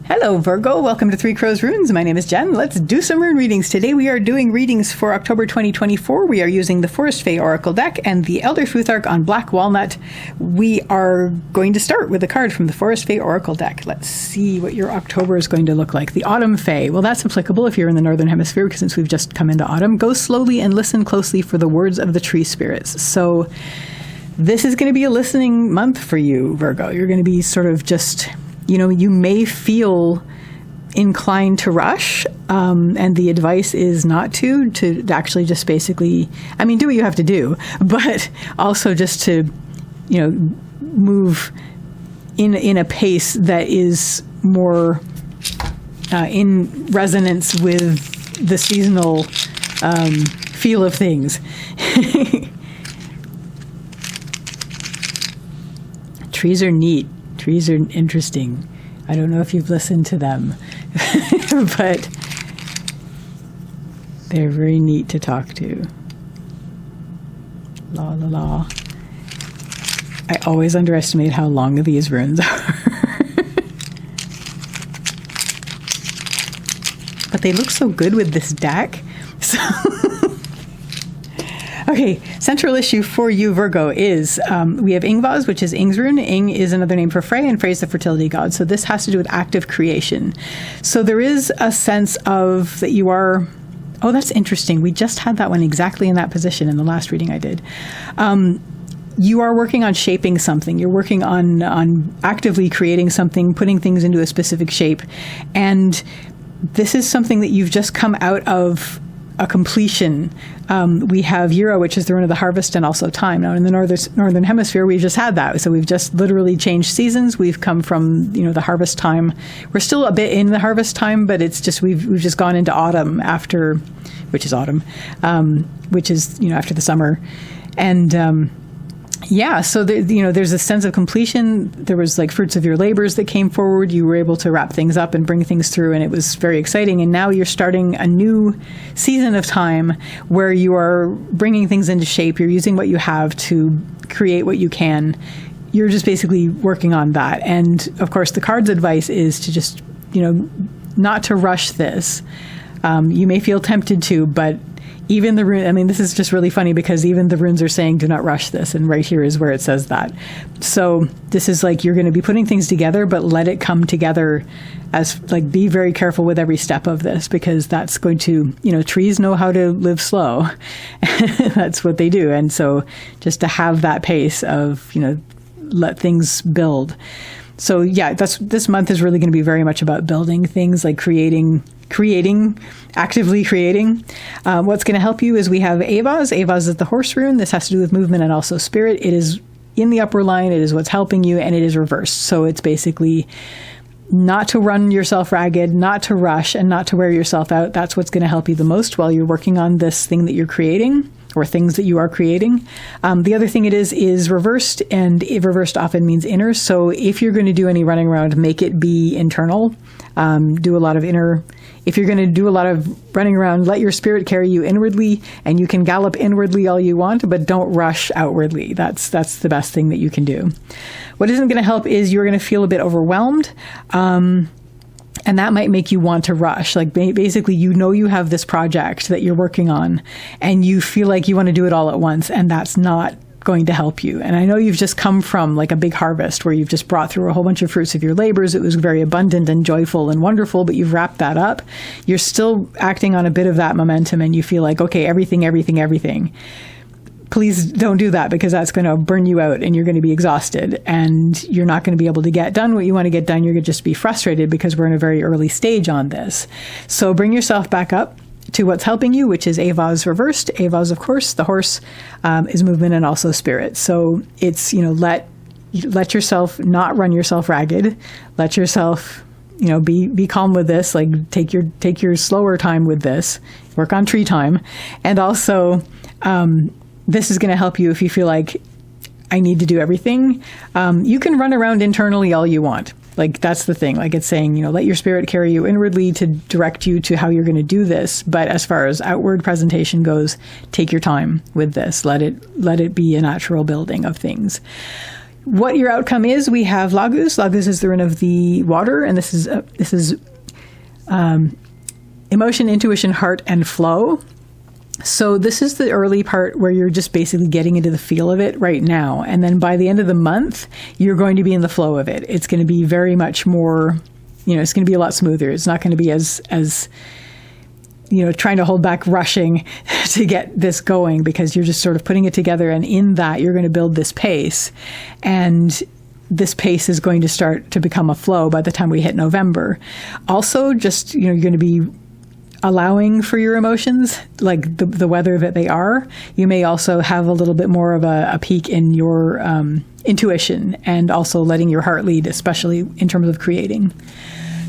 Hello Virgo, welcome to Three Crows Runes. My name is Jen. Let's do some rune readings. Today we are doing readings for October 2024. We are using the Forest Fae Oracle Deck and the Elder Futhark on Black Walnut. We are going to start with a card from the Forest Fae Oracle Deck. Let's see what your October is going to look like. The Autumn Fae. Well, that's applicable if you're in the Northern Hemisphere, because since we've just come into autumn. Go slowly and listen closely for the words of the tree spirits. So this is going to be a listening month for you, Virgo. You're going to be sort of just... you may feel inclined to rush, and the advice is not to actually just basically, do what you have to do, but also just to, move in a pace that is more in resonance with the seasonal feel of things. Trees are neat. Trees are interesting. I don't know if you've listened to them, but they're very neat to talk to. La la la. I always underestimate how long these runes are. But they look so good with this deck. So okay, central issue for you, Virgo, is we have Ingvaz, which is Ing's rune. Ing is another name for Frey, and Frey is the fertility god. So this has to do with active creation. So there is a sense of that you are... Oh, that's interesting. We just had that one exactly in that position in the last reading I did. You are working on shaping something. You're working on actively creating something, putting things into a specific shape. And this is something that you've just come out of a completion. We have Euro, which is the rune of the harvest, and also time. Now, in the northern hemisphere, we've just had that. So we've just literally changed seasons. We've come from, the harvest time. We're still a bit in the harvest time, but it's just we've just gone into autumn which is after the summer. And so there's a sense of completion. There was like fruits of your labors that came forward. You were able to wrap things up and bring things through, and it was very exciting. And now you're starting a new season of time where you are bringing things into shape. You're using what you have to create what you can. You're just basically working on that. And of course, the card's advice is to just, not to rush this. You may feel tempted to, but even the rune, this is just really funny because even the runes are saying, do not rush this. And right here is where it says that. So this is like, you're going to be putting things together, but let it come together as like, be very careful with every step of this, because that's going to, trees know how to live slow. That's what they do. And so just to have that pace of, let things build. So yeah, this month is really going to be very much about building things, like actively creating. What's going to help you is we have Avaz. Avaz is the horse rune. This has to do with movement and also spirit. It is in the upper line. It is what's helping you, and it is reversed. So it's basically not to run yourself ragged, not to rush, and not to wear yourself out. That's what's going to help you the most while you're working on this thing that you're creating, or things that you are creating. The other thing it is reversed, and reversed often means inner. So if you're going to do any running around, make it be internal. Do a lot of inner. If you're going to do a lot of running around, let your spirit carry you inwardly, and you can gallop inwardly all you want, but don't rush outwardly. That's the best thing that you can do. What isn't going to help is you're going to feel a bit overwhelmed. And that might make you want to rush. Like basically, you have this project that you're working on, and you feel like you want to do it all at once, and that's not going to help you. And I know you've just come from like a big harvest where you've just brought through a whole bunch of fruits of your labors. It was very abundant and joyful and wonderful, but you've wrapped that up. You're still acting on a bit of that momentum, and you feel like, okay, everything. Please don't do that, because that's going to burn you out and you're going to be exhausted and you're not going to be able to get done what you want to get done. You're going to just be frustrated because we're in a very early stage on this. So bring yourself back up to what's helping you, which is Avaz reversed. Avaz, of course, the horse, is movement and also spirit. So it's, let yourself not run yourself ragged. Let yourself, be calm with this. Like take your slower time with this. Work on tree time. And also, this is going to help you if you feel like I need to do everything. You can run around internally all you want. Like that's the thing. Like it's saying, let your spirit carry you inwardly to direct you to how you're going to do this. But as far as outward presentation goes, take your time with this. Let it be a natural building of things. what your outcome is, we have Lagus. Lagus is the rune of the water, and this is emotion, intuition, heart, and flow. So this is the early part where you're just basically getting into the feel of it right now. And then by the end of the month, you're going to be in the flow of it. It's going to be very much more, it's going to be a lot smoother. It's not going to be as trying to hold back, rushing to get this going, because you're just sort of putting it together. And in that, you're going to build this pace. And this pace is going to start to become a flow by the time we hit November. Also, just, you're going to be allowing for your emotions, like the weather that they are. You may also have a little bit more of a peak in your intuition, and also letting your heart lead, especially in terms of creating.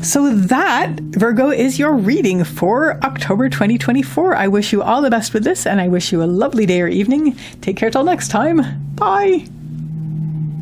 So that, Virgo, is your reading for October 2024. I wish you all the best with this, and I wish you a lovely day or evening. Take care till next time. Bye.